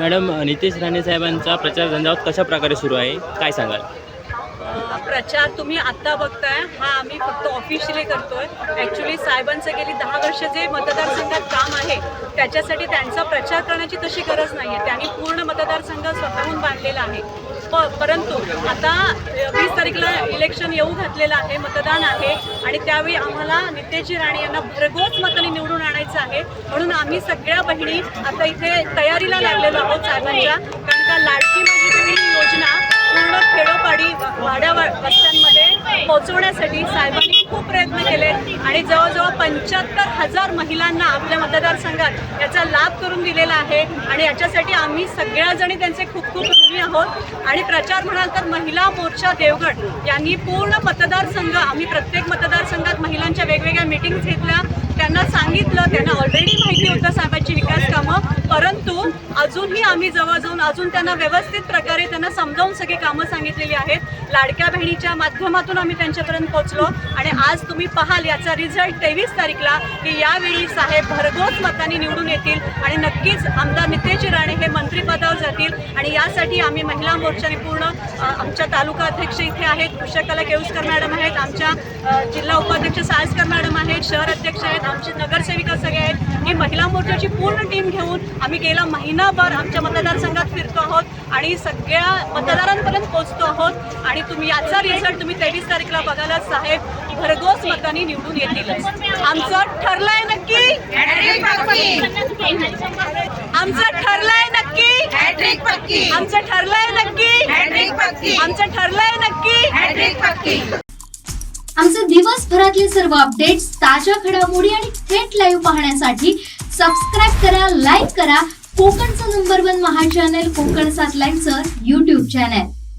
Madam, Nitesh Rane साहेबांचा प्रचार झंझावात कशा प्रकारे सुरू आहे, काय सांगाल? प्रचार तुम्ही आत्ता बघताय हा आम्ही फक्त ऑफिशियली करतोय. ॲक्च्युली साहेबांचं गेली 10 वर्ष जे मतदारसंघात काम आहे त्याच्यासाठी त्यांचा प्रचार करण्याची तशी गरज नाही आहे. त्यांनी पूर्ण मतदारसंघ स्वतःहून बांधलेला आहे. परंतु आता 20 तारीखला इलेक्शन येऊ घातलेलं आहे, मतदान आहे आणि त्यावेळी आम्हाला नितेशजी राणे यांना भरघोस मतांनी निवडून आणायचं आहे. म्हणून आम्ही सगळ्या बहिणी आता इथे तयारीला लागलेलो आहोत साहेबांच्या. कारण का लाडकी माझी बहीण योजना पूर्ण खेडोपाडी वाड्या वस्त्यांमध्ये पोहोचवण्यासाठी साहेबांनी खूप प्रयत्न केले आणि जवळजवळ 75,000 महिलांना आपल्या मतदारसंघात याचा लाभ करून दिलेला आहे. आणि याच्यासाठी आम्ही सगळ्याजणी त्यांचे खूप खूप ऋणी आहोत. आणि प्रचार म्हणाल तर महिला मोर्चा देवगड यांनी पूर्ण मतदारसंघ, आम्ही प्रत्येक मतदारसंघात महिलांच्या वेगवेगळ्या मीटिंग्स घेतल्या, त्यांना सांगितलं, त्यांना ऑलरेडी माहिती होतं साहेबांची विकास कामं, परंतु अजूनही आम्ही जवळ जाऊन अजून त्यांना व्यवस्थित प्रकारे त्यांना समजावून सगळी कामं सांगितलेली आहेत. लाडक्या बहिणीच्या माध्यमातून आम्ही त्यांच्यापर्यंत पोहोचलो आणि आज तुम्ही पाहाल याचा रिझल्ट 23 तारीखला की यावेळी साहेब भरघोस मतांनी निवडून येतील आणि नक्कीच आमदार नितेशजी राणे हे मंत्रिपदावर जातील. आणि यासाठी आम्ही महिला मोर्चाने पूर्ण आमच्या तालुका अध्यक्ष इथे आहेत, उषाकला केळुसकर मॅडम आहेत, आमच्या जिल्हा उपाध्यक्ष साळसकर मॅडम आहेत, शहर अध्यक्ष आहेत, आमचे नगरसेविका सगळे आहेत. ही महिला मोर्चाची पूर्ण टीम घेऊन आम्ही गेला महिनाभर आमच्या मतदारसंघात फिरतो आहोत आणि सगळ्या मतदारांपर्यंत पोहोचतो आहोत. आणि तुम्ही याचा रिझल्ट तुम्ही 23 तारीखला बघायला साहेब भरघोस मतांनी निवडून येतील. आमचं ठरलंय नक्की, आमचं ठरलंय नक्की, आमचं ठरलंय नक्की, आमचं ठरलंय नक्की. आमचे दिवसभरातले सर्व अपडेट्स, ताज्या घडामोडी आणि थेट लाईव्ह पाहण्यासाठी सबस्क्राईब करा, लाईक करा कोकणचं नंबर 1 महा चॅनल कोकण 7 लाईव्हचं YouTube चॅनल.